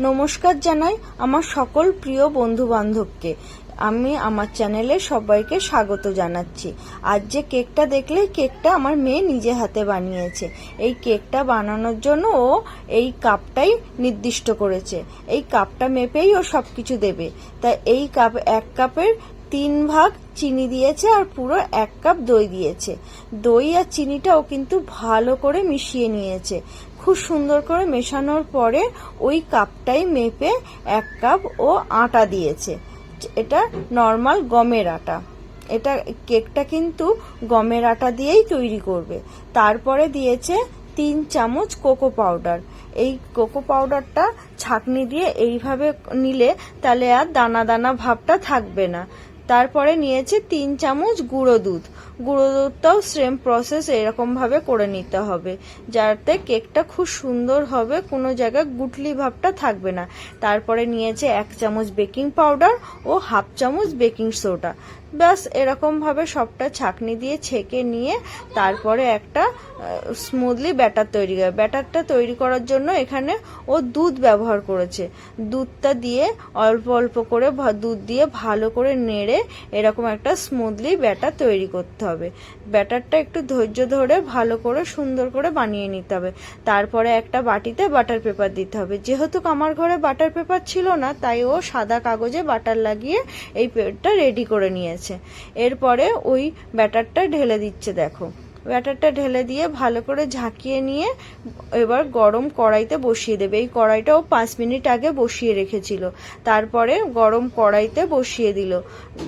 নমস্কার জানাই আমার সকল প্রিয় বন্ধু বান্ধবকে। আমি আমার চ্যানেলে সবাইকে স্বাগত জানাচ্ছি। আজ যে কেকটা দেখলে, কেকটা আমার মেয়ে নিজে হাতে বানিয়েছে। এই কেকটা বানানোর জন্য ও এই কাপটাই নির্দিষ্ট করেছে। এই কাপটা মেপেই ও সবকিছু দেবে। তাই এই কাপ, এক কাপের 3 ভাগ চিনি দিয়েছে আর পুরো 1 কাপ দই দিয়েছে। দই আর চিনিটা ও কিন্তু ভালো করে মিশিয়ে নিয়েছে। খুব সুন্দর করে মেশানোর পরে ওই কাপটাই মেপে 1 কাপ ও আটা দিয়েছে। এটা নর্মাল গমের আটা। এটা কেকটা কিন্তু গমের আটা দিয়েই তৈরি করবে। তারপরে দিয়েছে 3 চামচ কোকো পাউডার। এই কোকো পাউডারটা ছাঁকনি দিয়ে এইভাবে নিলে তাহলে আর দানা দানা ভাবটা থাকবে না। তারপরে নিয়েছে 3 চামচ গুঁড়ো দুধ। গুঁড়ো দুধটাও সেম প্রসেস এরকম ভাবে করে নিতে হবে, যাতে কেকটা খুব সুন্দর হবে, কোনো জায়গায় গুটলি ভাবটা থাকবে না। তারপরে নিয়েছে 1 চামচ বেকিং পাউডার ও 1/2 চামচ বেকিং সোডা। ব্যাস এরকম ভাবে সবটা ছাঁকনি দিয়ে ছেঁকে নিয়ে তারপরে একটা স্মুথলি ব্যাটার তৈরি করে। ব্যাটারটা তৈরি করার জন্য এখানে ও দুধ ব্যবহার করেছে। দুধটা দিয়ে অল্প অল্প করে দুধ দিয়ে ভালো করে নেড়ে এরকম একটা স্মুথলি ব্যাটার তৈরি করতে হবে। ব্যাটারটা একটু ধৈর্য ধরে ভালো করে সুন্দর করে বানিয়ে নিতে হবে। তারপরে একটা বাটিতে বাটার পেপার দিতে হবে। যেহেতু আমার ঘরে বাটার পেপার ছিল না, তাই ও সাদা কাগজে বাটার লাগিয়ে এই পেপারটা রেডি করে নিয়েছে। এরপরে ওই ব্যাটারটা ঢেলে দিচ্ছে। দেখো, ব্যাটারটা ঢেলে দিয়ে ভালো করে ঝাঁকিয়ে নিয়ে এবার গরম কড়াইতে বসিয়ে দেবে। এই কড়াইটাও 5 মিনিট আগে বসিয়ে রেখেছিল। তারপরে গরম কড়াইতে বসিয়ে দিল।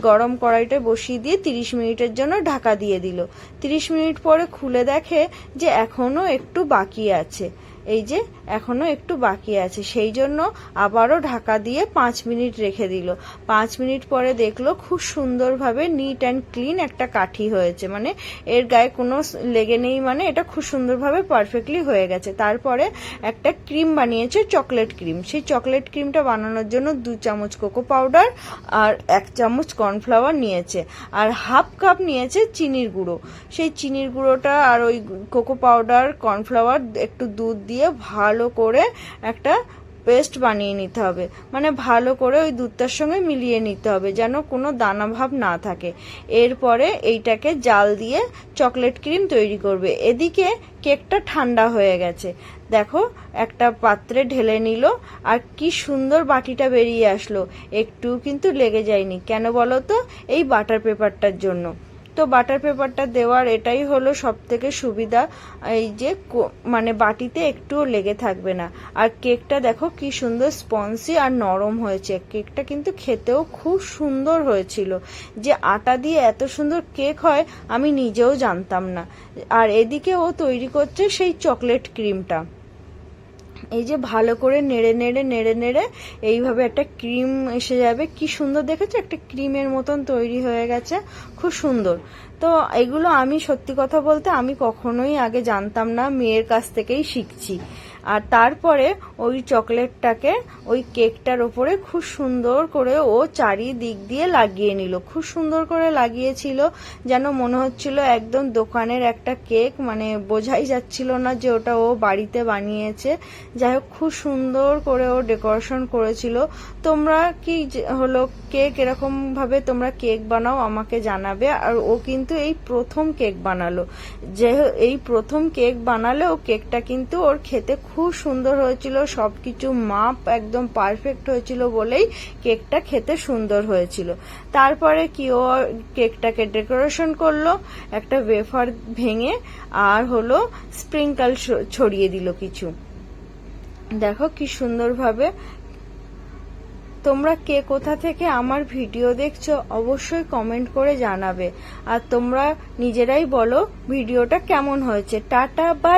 গরম কড়াইতে বসিয়ে দিয়ে 30 মিনিটের জন্য ঢাকা দিয়ে দিল। 30 মিনিট পরে খুলে দেখে যে এখনো একটু বাকি আছে। এই যে এখনো একটু বাকি আছে, সেই জন্য আবারও ঢাকা দিয়ে 5 মিনিট রেখে দিল। 5 মিনিট পরে দেখলো খুব সুন্দরভাবে নিট অ্যান্ড ক্লিন একটা কাঠি হয়েছে, মানে এর গায়ে কোনো লেগে নেই, মানে এটা খুব সুন্দরভাবে পারফেক্টলি হয়ে গেছে। তারপরে একটা ক্রিম বানিয়েছে, চকলেট ক্রিম। সেই চকলেট ক্রিমটা বানানোর জন্য 2 চামচ কোকো পাউডার আর 1 চামচ কর্নফ্লাওয়ার নিয়েছে আর 1/2 কাপ নিয়েছে চিনির গুঁড়ো। সেই চিনির গুঁড়োটা আর ওই কোকো পাউডার, কর্নফ্লাওয়ার, একটু দুধ দিয়ে ভালো করে একটা পেস্ট বানিয়ে নিতে হবে। মানে ভালো করে ওই দুধটার সঙ্গে মিলিয়ে নিতে হবে, যেন কোনো দানা ভাব না থাকে। এরপরে এইটাকে জাল দিয়ে চকলেট ক্রিম তৈরি করবে। এদিকে কেকটা ঠান্ডা হয়ে গেছে। দেখো, একটা পাত্রে ঢেলে নিল আর কি সুন্দর বাটিটা বেরিয়ে আসলো। একটু কিন্তু লেগে যায়নি। কেন বলো তো? এই বাটার পেপারটার জন্য। তো বাটার পেপারটা দেওয়ার এটাই হলো সব থেকে সুবিধা, এই যে মানে বাটিতে একটুও লেগে থাকবে না। আর কেকটা দেখো কি সুন্দর স্পঞ্জি আর নরম হয়েছে। কেকটা কিন্তু খেতেও খুব সুন্দর হয়েছিল। যে আটা দিয়ে এত সুন্দর কেক হয় আমি নিজেও জানতাম না। আর এদিকে ও তৈরি করছে সেই চকলেট ক্রিমটা। এই যে ভালো করে নেড়ে নেড়ে নেড়ে নেড়ে এইভাবে একটা ক্রিম এসে যাবে। কি সুন্দর দেখেছো, একটা ক্রিমের মতন তৈরি হয়ে গেছে, খুব সুন্দর। তো এগুলো আমি সত্যি কথা বলতে আমি কখনোই আগে জানতাম না, মেয়ের কাছ থেকেই শিখছি। আর তারপরে ওই চকলেটটাকে ওই কেকটার ওপরে খুব সুন্দর করে ও চারিদিক দিয়ে লাগিয়ে নিল। খুব সুন্দর করে লাগিয়েছিল, যেন মনে হচ্ছিল একদম দোকানের একটা কেক, মানে বোঝাই যাচ্ছিল না যে ওটা ও বাড়িতে বানিয়েছে। যাই হোক, খুব সুন্দর করে ও ডেকোরেশন করেছিল। তোমরা কি হলো কেক এরকম ভাবে তোমরা কেক বানাও আমাকে জানাবে। আর ও কিন্তু এই প্রথম কেক বানালো। যে এই প্রথম কেক বানালে ও কেকটা কিন্তু ওর খেতে খুব সুন্দর হয়েছিল। সবকিছু মাপ একদম পারফেক্ট হয়েছিল বলেই কেকটা খেতে সুন্দর হয়েছিল। তারপরে কি ও কেকটাকে ডেকোরেশন করলো, একটা ওয়েফার ভেঙে আর হলো স্প্রিঙ্কল ছড়িয়ে দিল কিছু। দেখো কি সুন্দরভাবে। তোমরা কে কোথা থেকে আমার ভিডিও দেখছো অবশ্যই কমেন্ট করে জানাবে। আর তোমরা নিজেরাই বলো ভিডিওটা কেমন হয়েছে। Tata, by.